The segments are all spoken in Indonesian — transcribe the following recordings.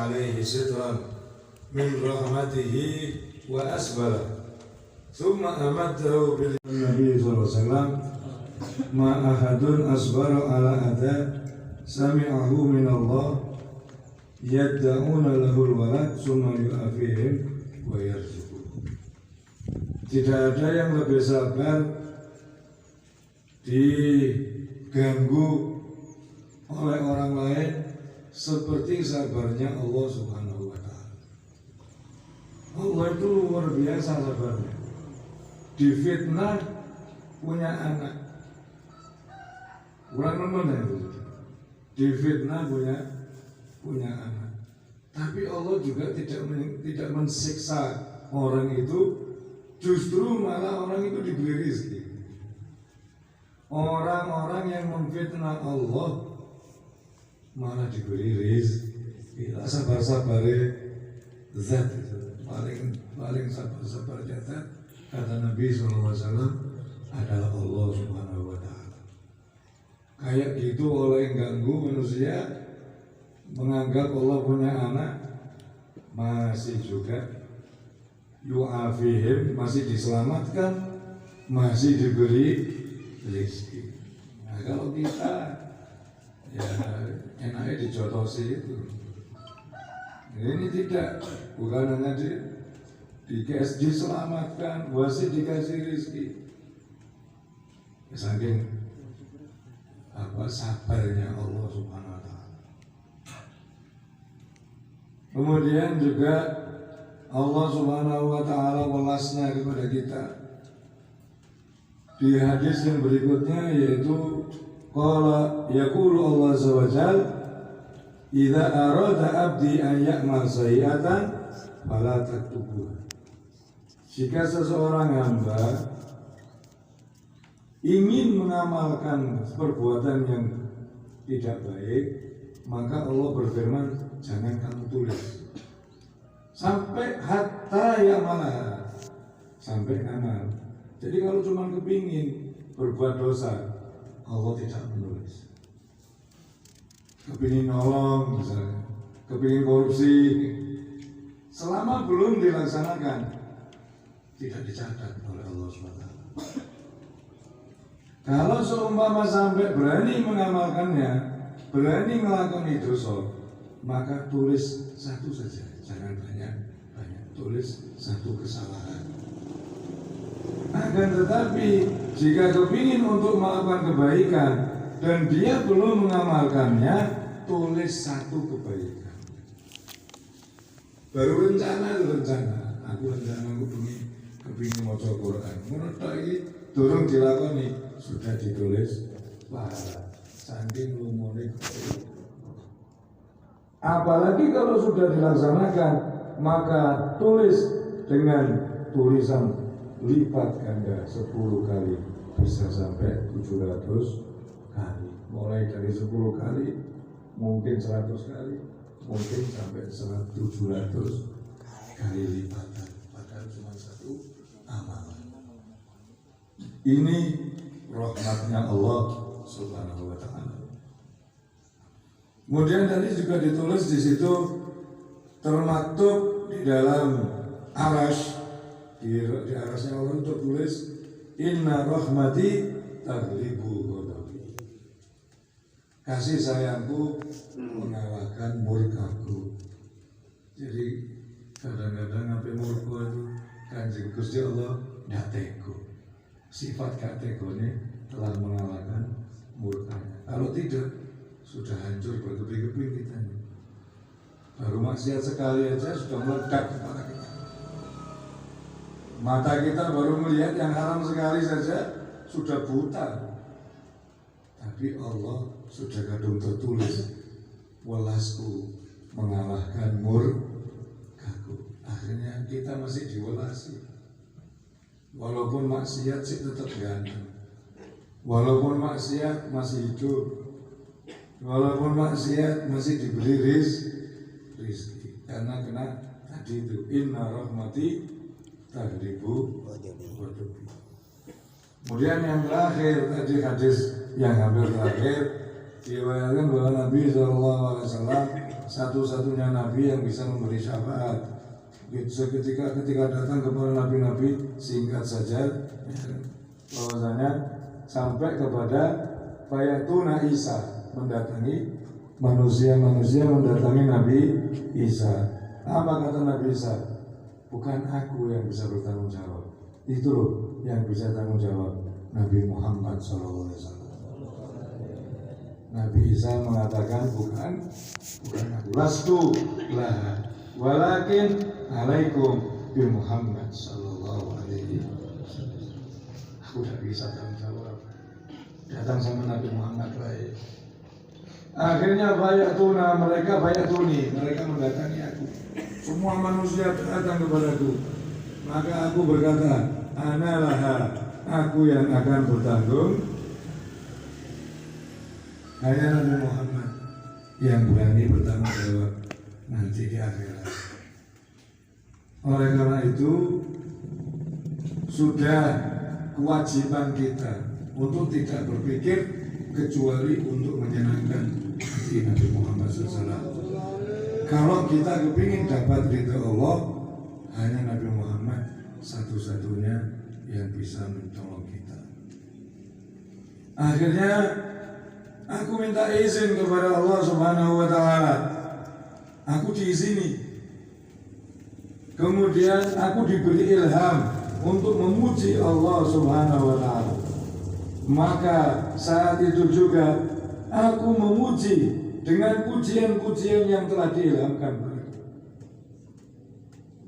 عليه سترا من رحمته وأسبله ثم أمده بالنبي صلى الله عليه وسلم ما أحد أصبر على أذى سمعه من الله يدعون له الولد ثم يؤافيهم ويرزقه. Tidak ada yang lebih sabar diganggu oleh orang lain seperti sabarnya Allah Subhanahu wa Ta'ala. Allah itu luar biasa sabarnya. Difitnah punya anak, kurang nemen itu. Difitnah punya anak. Tapi Allah juga tidak mensiksa orang itu, justru malah orang itu diberi rezeki. Orang-orang yang memfitnah Allah malah diberi rezeki. Sabar-sabar zat itu paling sabar-sabarnya zat kata Nabi SAW adalah Allah Subhanahu wa Ta'ala. Kayak gitu oleh ganggu manusia menganggap Allah punya anak, masih juga yu'afihim, masih diselamatkan, masih diberi rezeki. Nah kalau kita ya enaknya dijotosi itu. Ini tidak, bukan hanya diselamatkan, masih dikasih rezeki. Saking sabarnya Allah Subhanahu wa Ta'ala. Kemudian juga Allah Subhanahu wa Ta'ala welasnya kepada kita di hadis yang berikutnya, yaitu qala yaqulu Allah azza wa jalla idza arada abdi an ya'mal sayi'atan fala taktubuha. Jika seseorang hamba ingin mengamalkan perbuatan yang tidak baik, maka Allah berfirman, jangan kamu tulis. Sampai hatta ya malah, sampai amal. Jadi kalau cuma kepingin berbuat dosa, Allah tidak menulis. Kepingin nolong misalnya, kepingin korupsi, selama belum dilaksanakan, tidak dicatat oleh Allah SWT. Kalau seumpama sampai berani mengamalkannya, berani melakukan dosa, maka tulis satu saja, jangan banyak-banyak, tulis satu kesalahan. Akan tetapi jika kepingin untuk melakukan kebaikan dan dia belum mengamalkannya, tulis satu kebaikan. Baru rencana, aku kepingin maca Quran, menurut ini durung dilakoni, sudah ditulis pahala. Saking lumone. Apalagi kalau sudah dilaksanakan, maka tulis dengan tulisan lipat ganda 10 kali, bisa sampai 700 kali. Mulai dari 10 kali, mungkin 100 kali, mungkin sampai 700 kali lipatan. Padahal cuma satu amalan. Ini rahmatnya Allah Subhanahu wa Ta'ala. Kemudian tadi juga ditulis di situ, termaktub di dalam arash, di arasnya Allah untuk tulis inna rahmati taghlibu ghadabi. Kasih sayangku mengalahkan murkaku. Jadi kadang-kadang sampai murka itu Kanjeng Gusti Allah ndak tega. Sifat gak tegone telah mengalahkan murkanya. Kalau tidak, sudah hancur berkeping-keping kita. Baru maksiat sekali aja sudah meledak kepala kita. Mata kita baru melihat yang haram sekali saja sudah buta. Tapi Allah sudah kadung tertulis, welasku mengalahkan murkaku. Akhirnya kita masih diwelasi. Walaupun maksiat sih tetap ganteng. Walaupun maksiat masih hidup. Walaupun maksiat masih diberi rizki. Karena kena tadi itu inna rahmati taghlibu ghadabi. Kemudian yang terakhir tadi hadis yang hampir terakhir diriwayatkan bahwa Nabi SAW satu-satunya nabi yang bisa memberi syafaat. Ketika datang kepada nabi-nabi, singkat saja bahwasanya sampai kepada Fayatuna Isa, mendatangi manusia-manusia mendatangi Nabi Isa. Apa kata Nabi Isa? Bukan aku yang bisa bertanggung jawab, itu loh yang bisa tanggung jawab Nabi Muhammad SAW. Nabi Isa mengatakan bukan aku, lastu lah, walakin alaikum bi Muhammad sallallahu alaihi wasallam. Aku tidak bisa tanggung jawab, datang sama Nabi Muhammad lain. Akhirnya mereka mendatangi aku. Semua manusia datang kepadaku. Maka aku berkata, analah, aku yang akan bertanggung. Hanya Nabi Muhammad yang berani bertanggung jawab nanti di akhirat. Oleh karena itu, sudah kewajiban kita untuk tidak berpikir kecuali untuk menyenangkan hati Nabi Muhammad SAW. Kalau kita kepingin dapat ridha Allah, hanya Nabi Muhammad satu-satunya yang bisa menolong kita. Akhirnya aku minta izin kepada Allah Subhanahu wa Ta'ala. Aku diizini. Kemudian aku diberi ilham untuk memuji Allah Subhanahu wa Ta'ala. Maka saat itu juga aku memuji dengan pujian-pujian yang telah diilhamkan.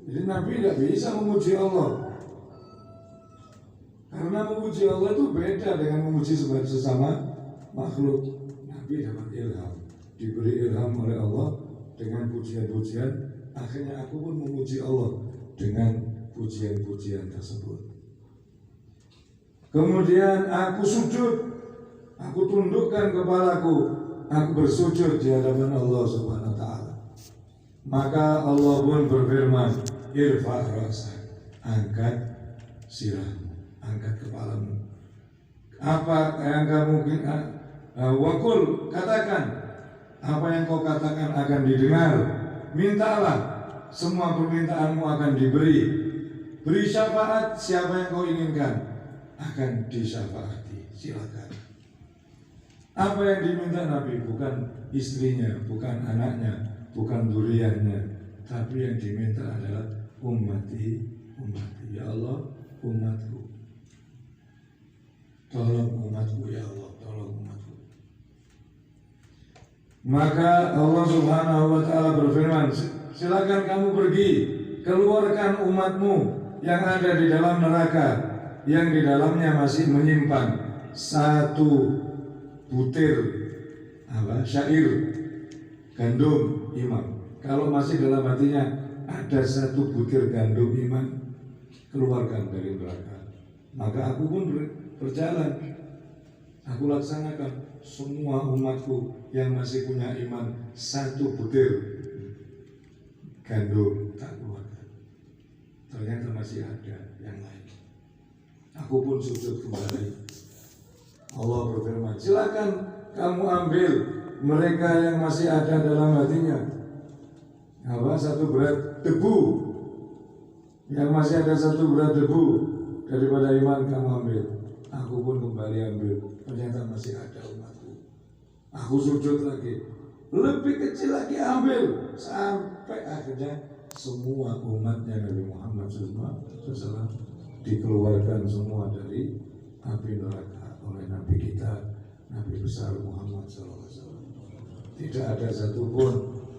Jadi Nabi tidak bisa memuji Allah, karena memuji Allah itu beda dengan memuji sesama makhluk. Nabi dapat ilham, diberi ilham oleh Allah dengan pujian-pujian. Akhirnya aku pun memuji Allah dengan pujian-pujian tersebut. Kemudian aku sujud, aku tundukkan kepalaku, aku bersujud di hadapan Allah Subhanahu wa Ta'ala. Maka Allah pun berfirman, irfa' ra'sak, angkat sirahmu, angkat kepalamu. Apa yang kamu wakul, katakan, apa yang kau katakan akan didengar. Mintalah, semua permintaanmu akan diberi. Beri syafaat, siapa yang kau inginkan akan disyafaati, silakan. Apa yang diminta Nabi bukan istrinya, bukan anaknya, bukan duriannya, tapi yang diminta adalah ummati. Ya Allah, umatku. Tolong umatku ya Allah, tolong umatku. Maka Allah Subhanahu wa Ta'ala berfirman, silakan kamu pergi, keluarkan umatmu yang ada di dalam neraka, yang di dalamnya masih menyimpan satu butir syair gandum iman. Kalau masih dalam hatinya ada satu butir gandum iman, keluarkan dari neraka. Maka aku pun berjalan, aku laksanakan semua umatku yang masih punya iman satu butir gandum tak keluarkan. Ternyata masih ada yang lain. Aku pun sujud kembali. Allah berfirman, silakan kamu ambil mereka yang masih ada dalam hatinya. Satu berat debu, yang masih ada satu berat debu daripada iman kamu ambil. Aku pun kembali ambil. Ternyata masih ada umatku. Aku sujud lagi, lebih kecil lagi ambil, sampai akhirnya semua umatnya Nabi Muhammad SAW dikeluarkan semua dari api neraka oleh Nabi kita, Nabi besar Muhammad SAW. Tidak ada satupun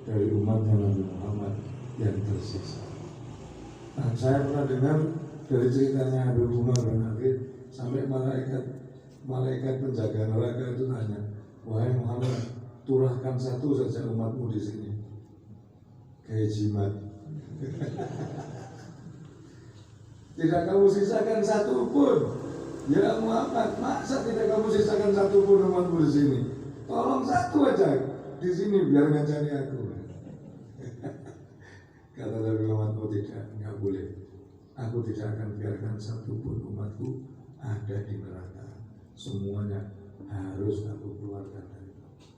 dari umatnya Nabi Muhammad yang tersisa. Nah, saya pernah dengar dari ceritanya Habib Umar bin Hafid, sampai malaikat penjaga neraka itu tanya, wahai Muhammad, turahkan satu saja umatmu di sini, kayak jimat. Tidak kamu sisakan satu pun. Ya Muhammad, masa tidak kamu sisakan satu pun umatmu di sini? Tolong satu aja di sini biar ngajari aku. Kata Nabi Muhammad, oh tidak, enggak boleh. Aku tidak akan biarkan satu pun umatku ada di neraka. Semuanya harus aku keluarkan dari neraka.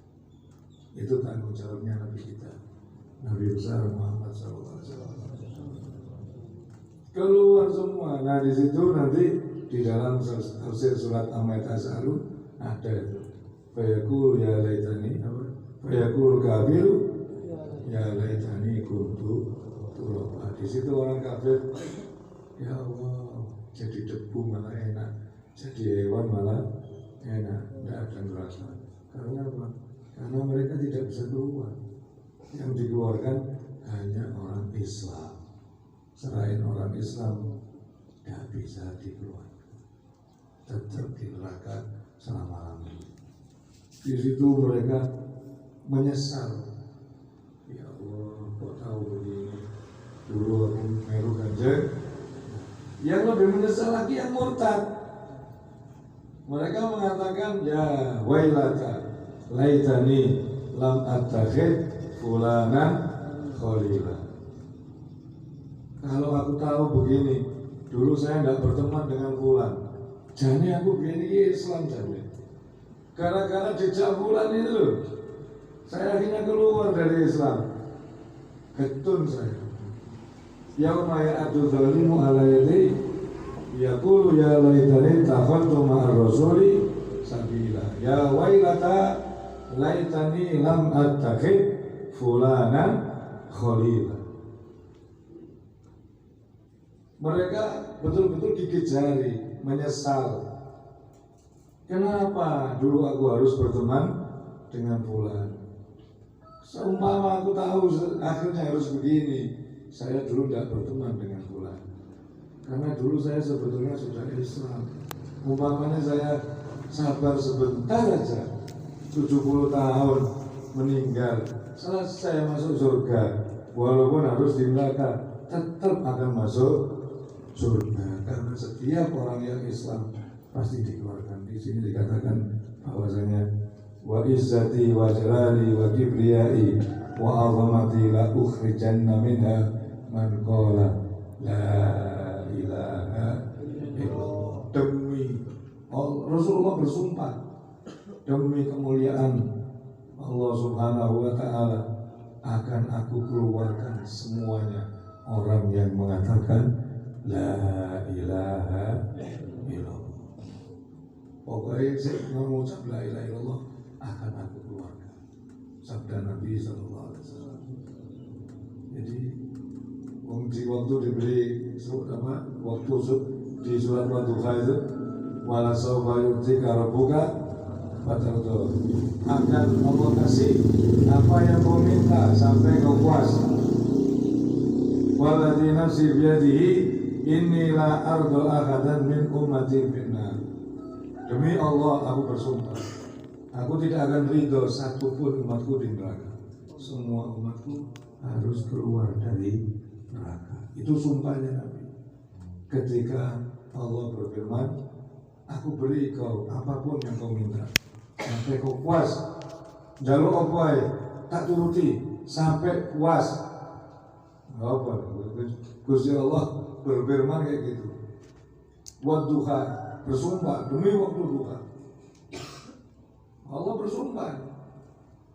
Itu tanggung jawabnya Nabi kita. Nabi besar Muhammad SAW. Keluar semua. Nah di situ nanti di dalam tafsir surat Am-Tas'alun ada itu. Fayaqul ya laitani apa? Fayaqul kafiru ya laitani kuntu turaba. Di situ orang kafir, ya Allah, jadi debu malah enak, jadi hewan malah enak, tidak ada neraka. Karena apa? Karena mereka tidak bisa keluar. Yang dikeluarkan hanya orang Islam. Selain orang Islam tidak bisa dikeluarkan, tetap di neraka selama-lamanya. Di situ mereka menyesal. Ya Allah, kok tahu begini? Dulu aku meru ganjeng. Yang lebih menyesal lagi yang murtad. Mereka mengatakan, ya wailata laitani lam attakhid fulanan khalila. Kalau aku tahu begini, dulu saya tidak berteman dengan fulan. Jadi aku begini Islam jadi. Gara-gara jejak fulan itu loh, saya akhirnya keluar dari Islam. Ketun saya. Yauma ya'tu dzalimu ala yadi yaqulu ya laitani takhadtu ma'ar rasuli sabila. Ya wailata laitani lam attakhid fulanan khalila. Mereka betul-betul gigit jari, menyesal. Kenapa dulu aku harus berteman dengan fulan? Seumpama aku tahu akhirnya harus begini, saya dulu tidak berteman dengan fulan. Karena dulu saya sebetulnya sudah Islam. Umpamanya saya sabar sebentar saja, 70 tahun meninggal, selesai masuk surga. Walaupun harus di neraka, tetap akan masuk surga. Karena setiap orang yang Islam pasti dikeluarkan. Di sini dikatakan bahwasanya wa izzati wa jalali wa kibriyai wa azamati la ukhrijanna minha man qala la ilaha illallah. Demi Rasulullah bersumpah, demi kemuliaan Allah Subhanahu wa taala akan aku keluarkan semuanya orang yang mengatakan la ilaha illallah. Pokoknya saya mengucap la ilaha illallah akan aku keluarkan. Sabda Nabi sallallahu alaihi wasallam. Jadi waktu diberi waktu di surat Wadduha itu wala sawfa yu'tika rabbuka fatarda. Akan Allah kasih apa yang kau minta sampai kau puas. Walladzi nafsi biyadihi inni la ardu ahadan min ummati finnar. Demi Allah aku bersumpah, aku tidak akan ridho satupun umatku di neraka. Semua umatku harus keluar dari neraka. Itu sumpahnya Nabi. Ketika Allah berfirman, aku beri kau apapun yang kau minta sampai kau puas. Jaluk apa tak turuti sampai puas. Apa? Gusti Allah berfirman kayak gitu. Wadduha, bersumpah demi waktu duha. Allah bersumpah,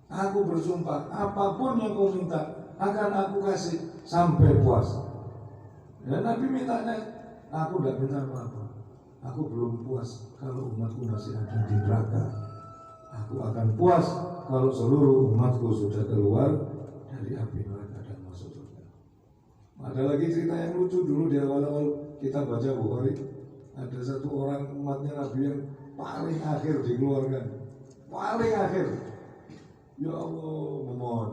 aku bersumpah apapun yang kau minta akan aku kasih sampai puas. Dan Nabi mintanya, aku tidak minta apa-apa. Aku belum puas kalau umatku masih ada di neraka. Aku akan puas kalau seluruh umatku sudah keluar dari api neraka dan masuk surga. Ada lagi cerita yang lucu dulu di awal-awal kita baca Bukhari. Ada satu orang umatnya Nabi yang paling akhir dikeluarkan. Paling akhir. Ya Allah, memohon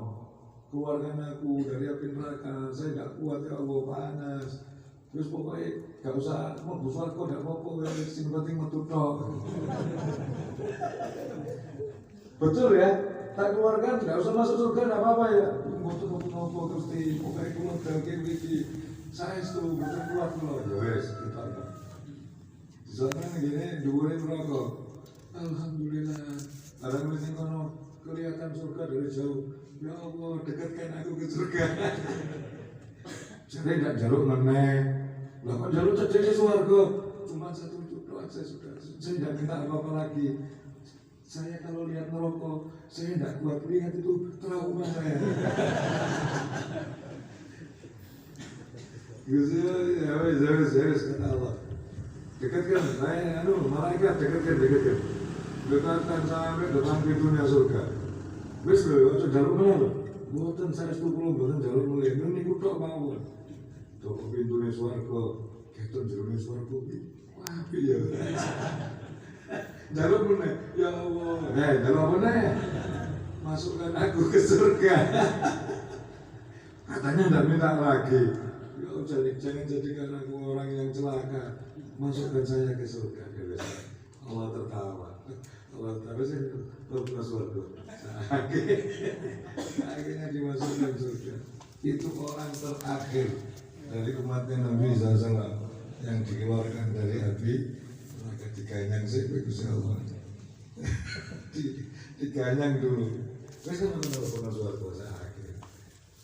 keluarkan aku dari api neraka. Saya tidak kuat ya Allah, panas. Terus pokoknya gak usah mau busur kok tidak apa-apa, yang penting metu tok. Betul ya? Tak keluarkan, tidak usah masuk surga, tidak apa-apa ya. Betul terus di pokoknya keluar dari ini. Saya itu betul keluar. Ya wes, kita di sana gini dhuwure neraka. Alhamdulillah. Ada mesti kono kelihatan surga dari jauh. Ya Allah, dekatkan aku ke surga. Jadi tidak jaluk meneh. Lah kok jaluk cedek surga? Cuma satu itu doang saya sudah. Saya tidak minta apa-apa lagi. Saya kalau lihat neraka, saya tidak kuat lihat itu trauma saya. Gitu ya, wes kata Allah. Dekatkan, saya malaikat dekatkan. Dekatkan sampai depan pintunya surga. Wes lho, ojo jaluk meneh lho. Mboten saestu kula mboten jaluk meneh. Niku tok mawon. Tok pintune swarga, keton jerone swarga iki. Wah, piye. Jaluk meneh, ya Allah. Jaluk meneh. Masukkan aku ke surga. Katanya tidak minta lagi. Jangan jadikan aku orang yang celaka. Masukkan saya ke surga. Allah tertawa. Allah terus itu surga. Akhirnya dimasukkan surga. Itu orang terakhir dari umatnya Nabi SAW yang dikeluarkan dari api. Maka diganyang sih, Gusti Allah. Diganyang dulu. Wes kan pernah surga saya akhir.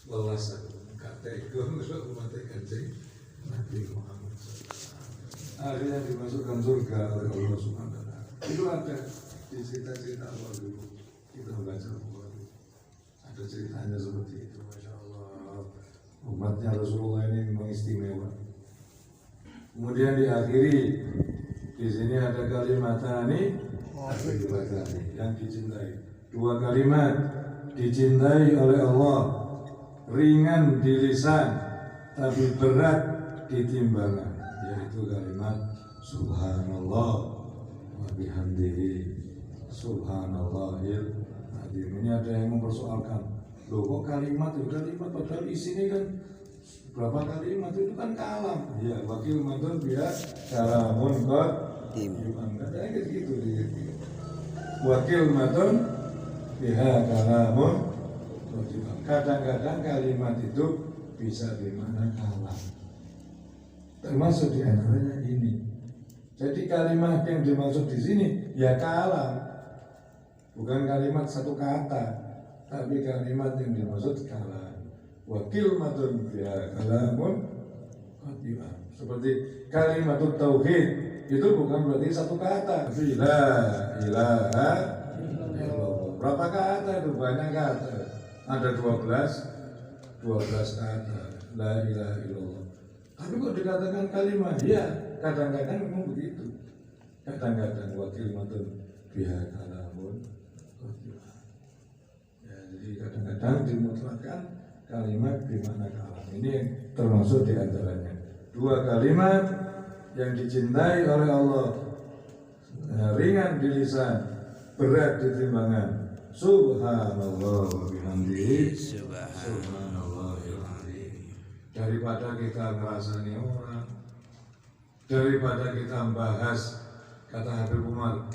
Lelas aku. Tegong untuk umatnya Kanjeng Nabi Muhammad SAW. Akhirnya dimasukkan surga oleh Allah Subhanahu wa Ta'ala. Itu ada di cerita-cerita Allah dulu. Kita membaca Allah. Ada ceritanya seperti itu. Masya Allah. Umatnya Rasulullah ini memang istimewa. Kemudian diakhiri di sini ada kalimatani yang dicintai. Dua kalimat dicintai oleh Allah. Ringan di lisan tapi berat di timbangan, yaitu kalimat subhanallah wa bihamdihi subhanallahil azim. Ini ada yang mempersoalkan, loh kok kalimat padahal isinya kan berapa kalimat itu kan kalam. Ya, wakil madun biar kalamun qad ada yang gitu dia. Wakil madun biha kalamun. Kadang-kadang kalimat itu bisa bermakna kalam. Termasuk di antaranya ini. Jadi kalimat yang dimaksud di sini ya kalam. Bukan kalimat satu kata, tapi kalimat yang dimaksud kalam. Wakil matun ya kalamun qati'ah. Seperti kalimat tauhid itu bukan berarti satu kata. La ilaha illallah. Berapa kata itu? Banyak kata. Ada 12 kata la ilaha illallah. Tapi kok dikatakan kalimat? Ya, kadang-kadang memang begitu. Kadang-kadang wakil matun biha kalamun. Ya, jadi kadang-kadang dimutlakkan kalimat bermakna kalam. Ini yang termasuk di antaranya. Dua kalimat yang dicintai oleh Allah, ringan di lisan, berat di timbangan. Subhanallah wa bihamdihi subhanallahil azim. Daripada kita ngerasani orang, daripada kita bahas, kata Habib Umar,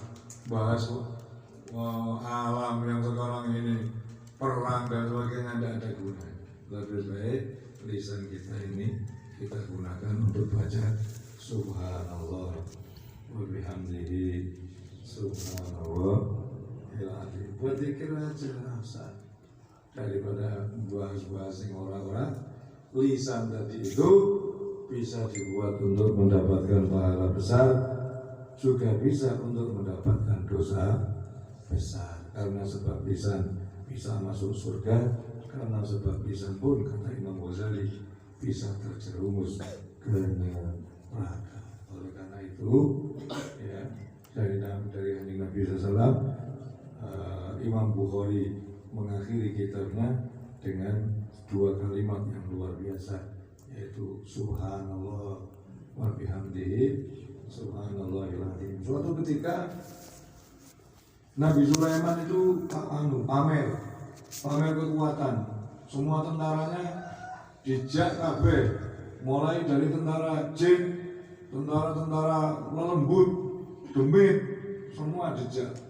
bahas alam yang sekarang ini, perang dan sebagainya, tidak ada guna. Lebih baik lisan kita ini kita gunakan untuk baca subhanallah wa bihamdihi subhanallah. Buat dikir aja nafsa daripada bahas-bahas yang orang-orang. Lisan tadi itu bisa dibuat untuk mendapatkan pahala besar, juga bisa untuk mendapatkan dosa besar. Karena sebab lisan bisa masuk surga, karena sebab lisan pun kata Imam Ghazali bisa terjerumus ke neraka. Oleh karena itu ya, dari Nabi SAW, Imam Bukhari mengakhiri kitabnya dengan dua kalimat yang luar biasa, yaitu subhanallah wa bihamdihi subhanallahil azim. Suatu ketika Nabi Sulaiman itu pamer kekuatan. Semua tentaranya dijak kabeh, mulai dari tentara jin, tentara lelembut, demit, semua dijak.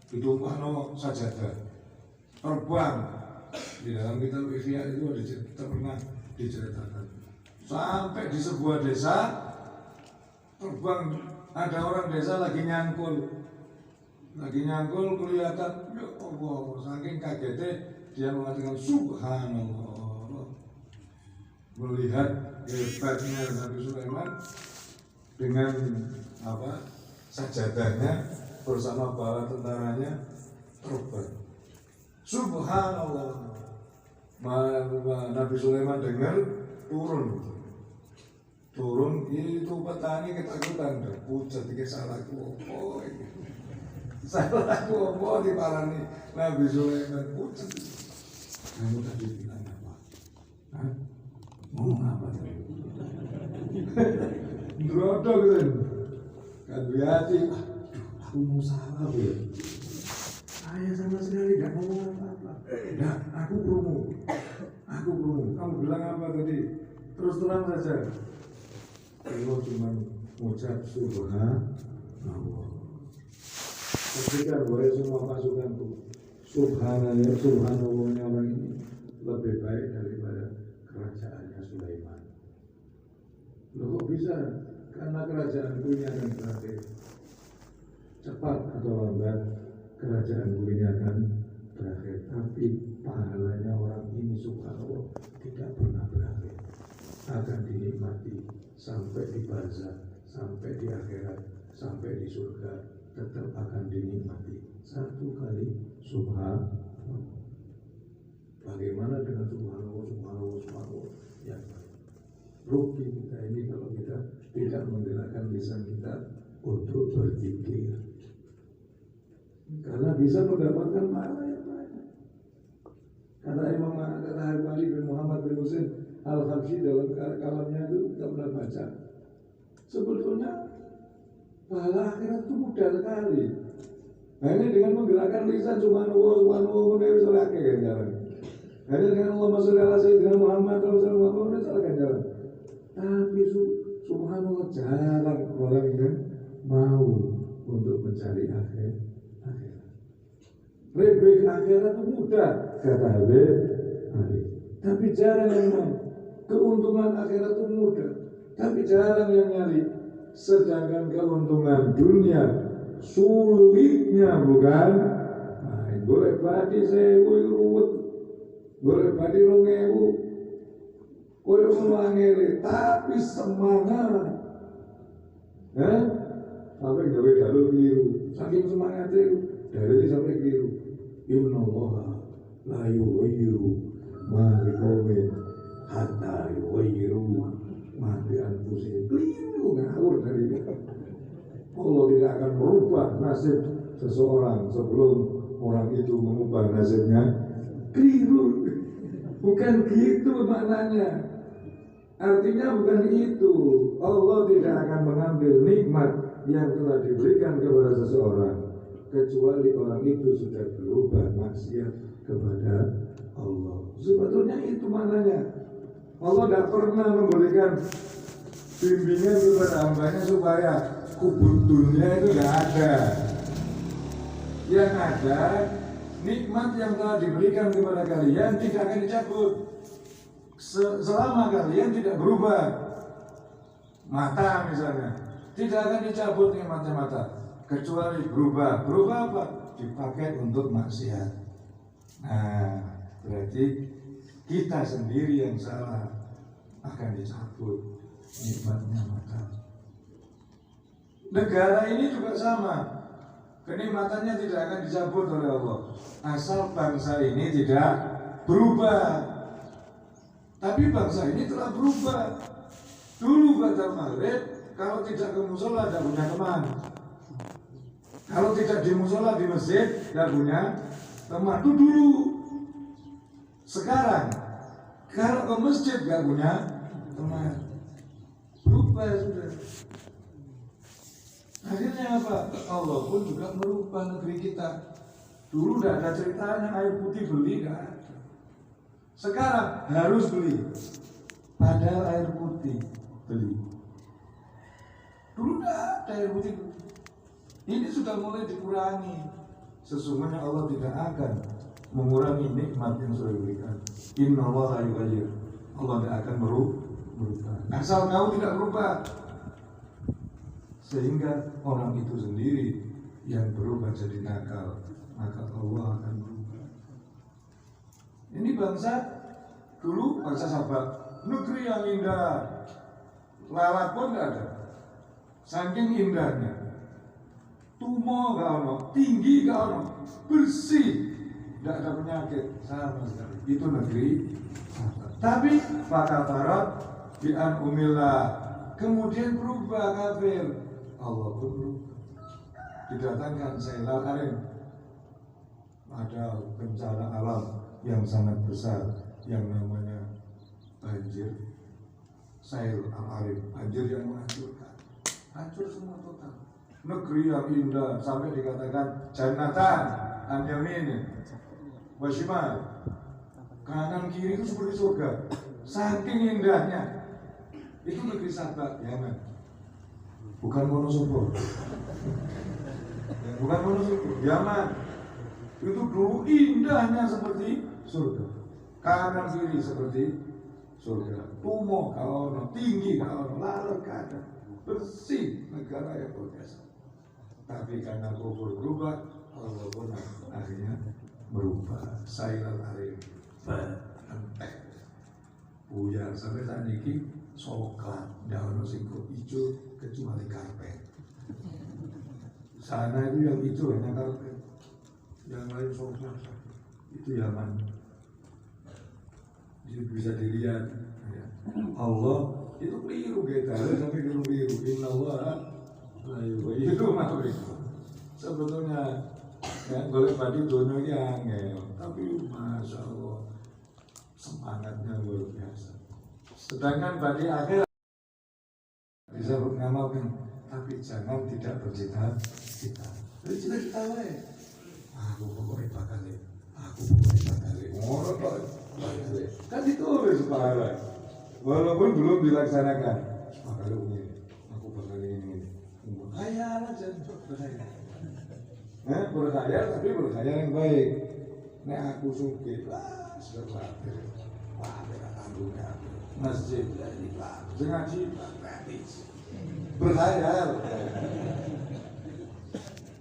Ditumpahno sajadah, terbang. Di dalam kitab Ihya itu ada cerita, pernah diceritakan. Sampai di sebuah desa, terbang, ada orang desa lagi nyangkul kelihatan, ya Allah, saking kagetnya dia mengatakan subhanallah. Melihat hebatnya Nabi Sulaiman dengan sajadahnya bersama bala tentaranya terbang. Subhanallah. Nabi Sulaiman dengar turun itu petani ketakutan, pucat iki salahku opo iki. Salahku opo diparani Nabi Sulaiman pucat. Kamu tadi bilang apa? Hah? Ngomong apa tadi? Ngerodok kan? Kan hati, aduh aku mau salah ya. Saya sama sekali gak ngomong apa-apa. Nah, aku promo. Kamu bilang apa tadi? Terus terang saja. Kalau cuma mengucap subhanallah. Ketika boleh semua pasukanku subhanallahnya orang ini lebih baik daripada kerajaannya Sulaiman. Loh kok bisa? Karena kerajaanku ini akan berakhir. Cepat atau lambat kerajaanku ini akan berakhir. Tapi pahalanya orang ini subhanallah tidak pernah berakhir. Akan dinikmati sampai di barzakh, sampai di akhirat, sampai di surga, tetap akan dinikmati. Satu kali subhanallah. Bagaimana dengan subhanallah? Ya, rugi kita ini kalau kita tidak menggerakkan lisan kita untuk berzikir. Karena bisa mendapatkan pahala yang banyak. Kata Habib Ali bin Muhammad bin Husain Al-Habsyi dalam kalamnya itu kita pernah baca. Sebetulnya pahala akhirat itu mudah sekali. Hanya dengan menggerakkan lisan subhanallah bisa lagi kan jalan. Hanya dengan Allahumma sholli ala sayyidina Muhammad sallallahu bisa lagi jalan. Tapi subhanallah jarang orang yang mau untuk mencari akhirat. Rebek akhirat itu mudah, kata Habib Ali. Tapi jarang yang mau. Keuntungan akhirat itu mudah, tapi jarang yang nyari. Sedangkan keuntungan dunia sulitnya bukan main. Boleh badi sewu ruwet, boleh badi 2.000, boleh ngangere, tapi semangat. Sampai gawe dalil keliru, saking semangatnya itu dalilnya sampai keliru. Innallaha la yughayyiru ma biqaumin hatta yughayyiru ma bi anfusihim. Keliru, ngawur dari itu. Allah tidak akan merubah nasib seseorang sebelum orang itu mengubah nasibnya. Keliru. Bukan gitu maknanya. Artinya bukan itu. Allah tidak akan mengambil nikmat yang telah diberikan kepada seseorang kecuali orang itu sudah berubah maksiat kepada Allah. Sebetulnya itu maknanya. Allah tidak pernah memberikan bimbingan kepada hambanya supaya kubur dunia itu tidak ada. Yang ada nikmat yang telah diberikan kepada kalian tidak akan dicabut selama kalian tidak berubah. Mata misalnya tidak akan dicabut nikmatnya mata kecuali berubah. Berubah apa? Dipakai untuk maksiat. Nah, berarti kita sendiri yang salah, akan dicabut nikmatnya mata. Negara ini juga sama, kenikmatannya tidak akan dicabut oleh Allah asal bangsa ini tidak berubah. Tapi bangsa ini telah berubah. Dulu Batal Maghrib kalau tidak ke musola tidak punya teman. Kalau tidak di musola di masjid tidak punya teman. Itu dulu. Sekarang kalau ke masjid tidak punya teman. Berubah sudah. Akhirnya apa? Allah pun juga merubah negeri kita. Dulu tidak ada ceritanya air putih beli, tidak ada. Sekarang harus beli. Padahal air putih beli. Dulu tidak ada air putih beli. Ini sudah mulai dikurangi. Sesungguhnya Allah tidak akan mengurangi nikmat yang sudah diberikan. Innallaha la yughayyir. Allah tidak akan merubah. Asal kamu tidak berubah. Sehingga orang itu sendiri yang berubah jadi nakal, maka Allah akan berubah. Ini bangsa dulu bangsa Sabak, negeri yang indah, lalat pun tidak ada, saking indahnya. tumo gak ono, tinggi gak ono, bersih, tidak ada penyakit sama sekali. Itu negeri sahabat. Tapi bakal barat bi'an umillah, kemudian berubah kafir. Allah pun berubah. Didatangkan Sailal Arim, ada bencana alam yang sangat besar yang namanya banjir. Sail Al-Arim, banjir yang menghancurkan, hancur semua total. Negeri yang indah sampai dikatakan jannatan an yamin wa shimal, kanan kiri itu seperti surga, saking indahnya. Itu negeri sahabat Yaman, bukan Wonosobo, bukan Wonosobo, Yaman. Itu dulu indahnya seperti surga, kanan kiri seperti surga, tumo kalau tinggi kalau lalu kada, bersih, negara yang berbiasa. Tapi karena kufur berubah, Allah pun akhirnya berubah. Sailal Arim entek buyar sampai saat ini coklat, daun singkong hijau kecuali karpet. Sana itu yang hijau hanya karpet, yang lain coklat. Itu Yaman. Itu bisa dilihat ya. Allah itu keliru kita sampai keliru. Innallah itu makhluk. Sebetulnya ya, golek badi dunia ini angel, tapi masya Allah semangatnya luar biasa. Sedangkan badi akhir bisa mengamalkan, tapi jangan tidak bercita-cita. Jadi cita-cita lain. Aku pokoknya bakal ini, aku pokoknya bakal ini. Ngorok kan ditulis pahala, walaupun belum dilaksanakan. Bakal ini, aku bakal ini. Khayal aja, berkhayal. Berkhayal, tapi berkhayal yang baik. Nek aku sugih, wah, sebatik. Wah, mereka tanggungnya masjid dari Islam, ngaji gratis. Berkhayal.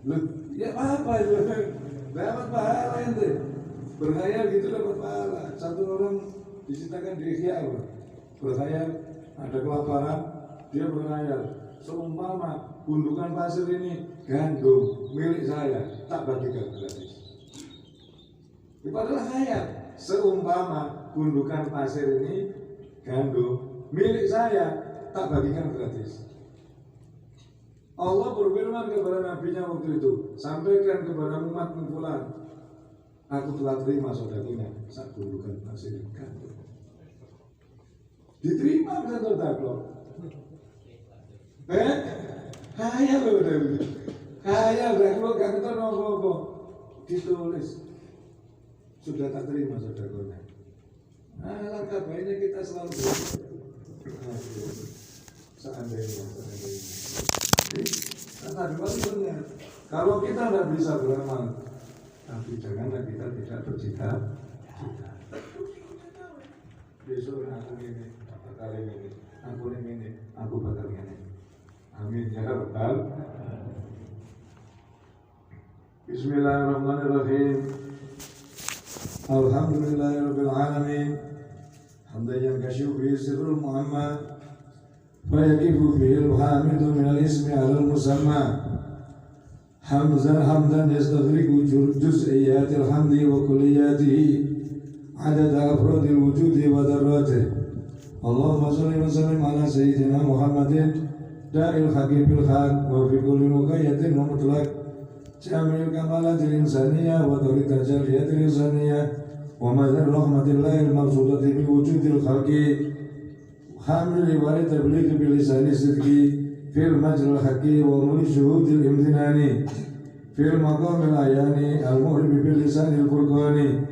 Loh, ya apa itu? Dapat pahala ente. Berkhayal gitu dapat pahala. Satu orang diceritakan di Ihya, berkhayal ada kelaparan, dia berkhayal. Seumpama gundukan pasir ini gandum milik saya, tak bagikan gratis. Itu adalah khayal. Seumpama gundukan pasir ini gandum milik saya, tak bagikan gratis. Allah berfirman kepada nabinya waktu itu, sampaikan kepada umat kumpulan, aku telah terima sedekahnya saat gundukan pasir gandum. Diterima kan sedekah. Khayal loh Dewi, khayal dan lo gak ketemu apa-apa, ditulis sudah tak terima sedekahnya. Langkah baiknya kita selalu seandainya. Kata dua benar. Kalau kita tidak bisa beramal, tapi janganlah kita tidak bercita-cita. Besok aku ini, bakal ini, aku bakal ini. Amin ya rabbal. Bismillahirrahmanirrahim. Alhamdulillahirabbil alamin. Hamdan yankashifu bihi sirrul muhammad wa yaqifu bihi al-hamidu min al-ismi ala al-musamma. Hamdan yastaghriqu juz'iyatil hamdi wa kulliyatihi adada afradil wujudi wa darratih. Allahumma salli wa sallim ala sayyidina Muhammadin da'il haqiqil haq wa fi kulli muqayyatin wa mutlaq jamil kamalatil insaniyah wa tariqat jaliyatil insaniyah wa madhar rahmatillahi al-maqsudati bil wujudil khalqi hamili wa tablighi bil lisani sidqi fil majral haqqi wa muli syuhudil imtinani fil maqamil ayani al-muhribi bil lisanil furqani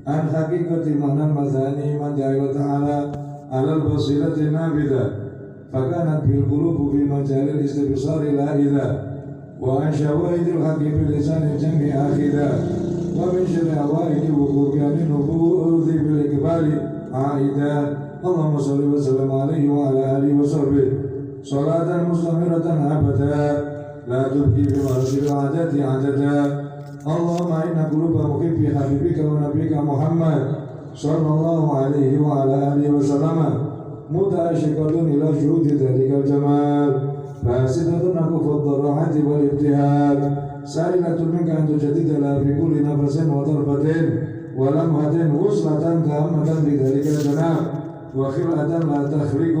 an haqiqati manan mazani man ja'ala ta'ala alal basirati nabida fakanat bil qulubi fi majalil istibsari la ila wa an syawahidil haqqi bil lisanil jam'i akhida wa min syarri awaidi wuquqani nubu'udhi bil ikbali aida. Allahumma salli wa sallam alaihi wa ala alihi wa sahbihi salatan mustamiratan abada la tubqi bi marsil adati adada. Allahumma inna quluba muhibbi habibika wa nabiyika Muhammad sallallahu alaihi wa ala alihi wa sallam muta'asyiqatun ila syuhudi dhalikal jamal فاسدة نكف الضراعة والابتهال سائلة منك أن تجدد لها في كل نفس وطرفة ولمحة وصلة تامة بذلك الجناب وخلعة لا تخرج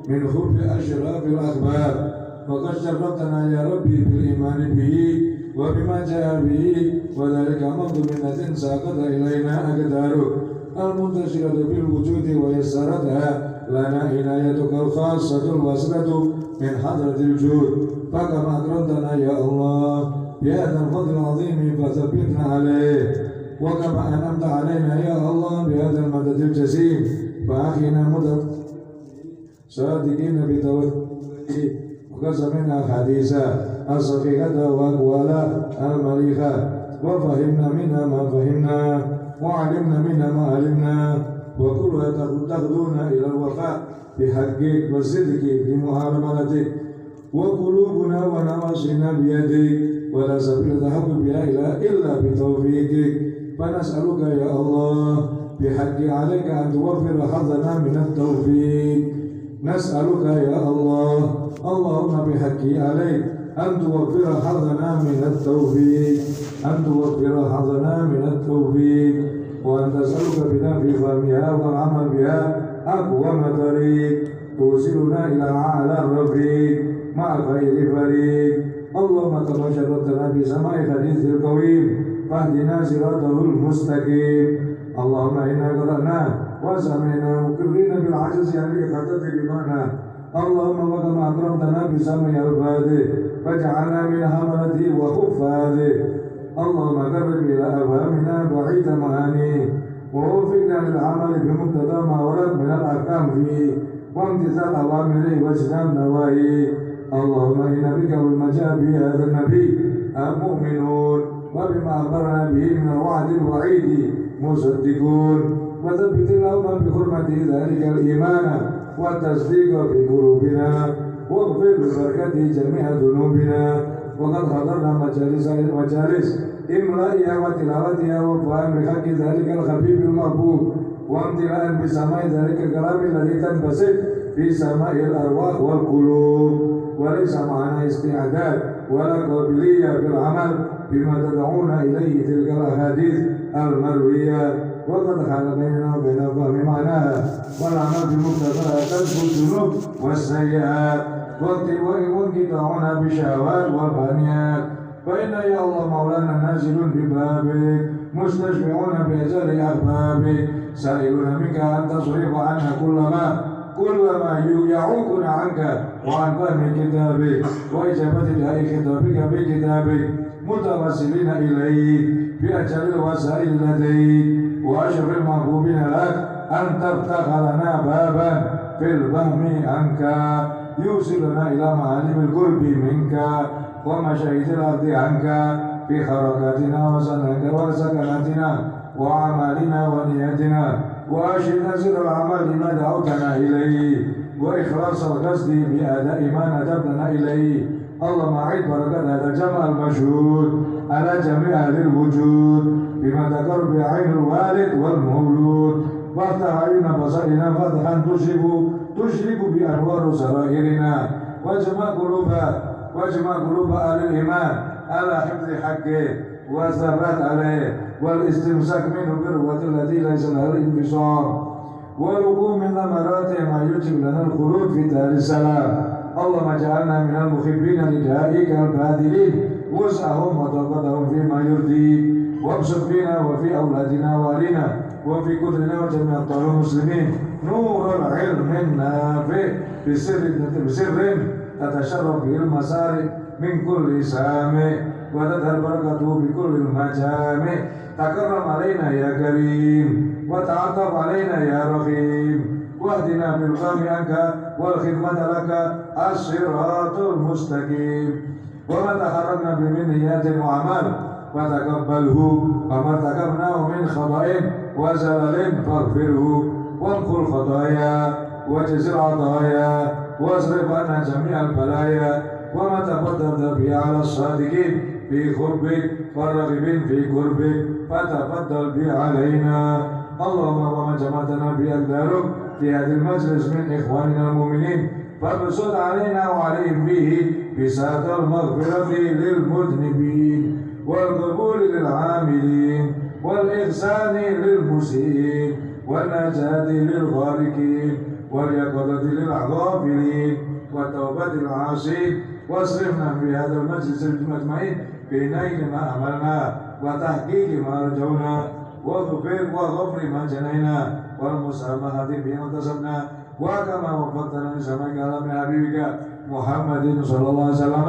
من خب أشراف الأخبار وقد شرفتنا يا ربي بالإيمان به وبما جاء به وذلك مض منة ساقط إلينا أقداره المنتشرة بالوجود ويسرتها لنا عنايتك الخاصة الواصلة من حضرة الجود فكما أكرمتنا يا الله بهذا الفضل العظيم فثبتنا عليه وكما أنعمت علينا يا الله بهذا المدد الجسيم فأخينا مدد صادقين بتوكله وقد سمعنا الحديث الصحيحة وأقوال المليحة وفهمنا منها ما فهمنا وعلمنا منها ما علمنا وكلها تخذونا إلى الوفاء بحقك والصدق في معاملتك وقلوبنا ونواصينا بيدك ولا سبيل تحقق بها إلا بتوفيقك فنسألك يا الله بحق عليك أن توفر حظنا من التوفيق نسألك يا الله اللهم بحقي عليك أن توفر حظنا من التوفيق أن توفر حظنا من التوفيق وأن تسألك بنا في فهمها والعمل بها أقوم طريق توصلنا إلى أعلى الرفيق مع خير فريق اللهم كما شرفتنا بسماع حديث القويم فاهدنا صراطه المستقيم اللهم إنا قرأنا وسمعنا مقرين بالعجز عن الإخاطة بمعنى اللهم وكما أكرمتنا بسمع الفاتح فاجعلنا من حملته وحفاظه اللهم قرب إلى أفهامنا بعيد معانيه ووفقنا للعمل بمقتضى ما ورد من الأحكام فيه وامتثال أوامره واجتناب نواهيه اللهم إنا بك وبما جاء به هذا النبي مؤمنون وبما أخبرنا به من الوعد الوعيد مصدقون وثبت اللهم بحرمة ذلك الإيمان والتصديق في قلوبنا واغفر ببركته جميع ذنوبنا وقد حضرنا مجالس إملائها وتلاوتها وفهم بحق ذلك الخفيف المحبوب وامتلاء بسماع ذلك الكلام الذي تنبسط في سماء الأرواح والقلوب وليس معنا استعداد ولا قابلية في العمل بما تدعون إليه تلك الأحاديث المروية وقد حال بيننا وبين فهم معناها والعمل بمقتضاها ترك الذنوب والسيئات وانقطاعنا بالشهوات والفانيات فإن يا الله مولانا نازل ببابك مستشفعون بأجل أحبابك سائلون منك أن تصرف عنا كل ما يعوقنا عنك وعن فهم كتابك وإجابة داء خطابك بكتابك متوسلين إليك بأجل الوسائل لديك وأشرف المحبوبين لك أن تفتح لنا بابا في الفهم عنك يوصلنا إلى معالم القرب منك ومشاهد الأرض عنك في حركاتنا وسكناتنا وأعمالنا ونياتنا وأشهد سر العمل ما دعوتنا إليه وإخلاص القصد بأداء ما ندبتنا إليه اللهم أعد بركة هذا الجمع المشهود على جميع أهل الوجود بما ذكر بعين الوالد والمولود وافتح عيون بصائرنا فتحا تشرق بأنوار سرائرنا واجمع قلوب أهل الإيمان على حفظ حقه والثبات عليه والاستمساك منه بالقوة التي ليس لها الانفصام والوقوع من ثمرات ما يجب لنا الخلود في دار السلام اللهم اجعلنا من المحبين لدائك الباذلين وسعهم وطاقتهم فيما يرضيك وابسط فينا وفي أولادنا وأهلنا وفي كلنا وجميع أبطال المسلمين نور العلم النافع بسر تتشرف به المساري من كل سامع وتظهر بركته بكل المجامع تكرم علينا يا كريم وتعطف علينا يا رحيم واهدنا بالفهم عنك والخدمة لك الصراط المستقيم وما تحرمنا بمنيات وعمل فتقبله وما ارتكبناه من خطأ وزلل فاغفره وامحو الخطايا وجزر العطايا واصرف عنا جميع البلايا وما تفضلت به على الصادقين في قربك والراغبين في قربك فتفضل به علينا اللهم وما جمعتنا بأقدارك في هذا المجلس من إخواننا المؤمنين فابسط علينا وعليهم به بساط المغفرة للمذنبين والقبول للعاملين والإحسان للمسيئين والنجاة للغارقين واليقظة للغافلين والتوبة للعاصين واصرفنا في هذا المجلس المجمعين بنيل ما أملنا وتحقيق ما رجونا وغفر ما جنينا والمسامحة فيما اكتسبنا وكما وفقتنا لسماك على حبيبك محمد صلى الله عليه وسلم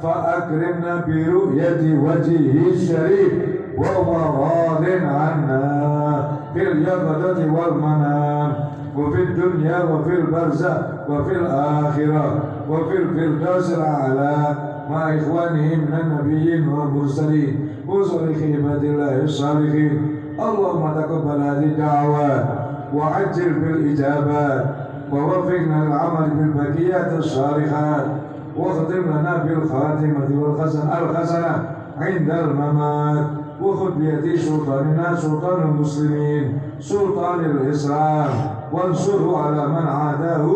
فأكرمنا برؤية وجهه الشريف وهو راض عنا في اليقظة والمنام وفي الدنيا وفي البرزخ وفي الآخرة وفي الفردوس الأعلى مع إخوانه من النبيين والمرسلين وصالح عباد الله الصالحين. اللهم تقبل هذه الدعوات وعجل بالإجابات ووفقنا للعمل بالبقيات الصالحات واختم لنا بالخاتمة والحسنة عند الممات وخذ بيد سلطاننا سلطان المسلمين سلطان الإسلام وانصره على من عاداه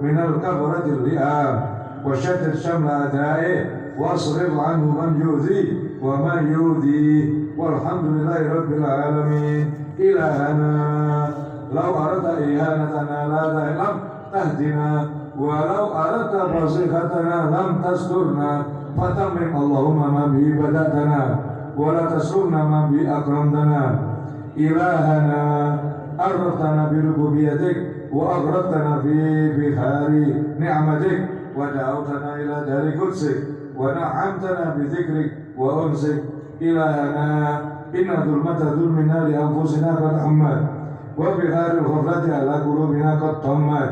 من الكفرة اللئام وشتت شمل أعدائه واصرف عنه من يؤذي ومن يؤذي والحمد لله رب العالمين. إلهنا لو أردت إهانتنا لا لم تهدنا ولو أردت فصيحتنا لم تسترنا فتمم اللهم ما به بدأتنا ولا تسرنا ما به أكرمتنا. إلهنا أرفتنا بربوبيتك وأغرقتنا في بحار نعمتك ودعوتنا إلى دار قدسك ونعمتنا بذكرك وأنسك. إلهنا إن ظلمة ظلمنا لأنفسنا قد عمت وبحار الغفلة على قلوبنا قد طمت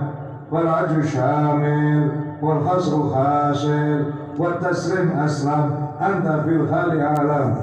والعجز شامل والحصر خاشر والتسليم أسلم أنت في الحال أعلم.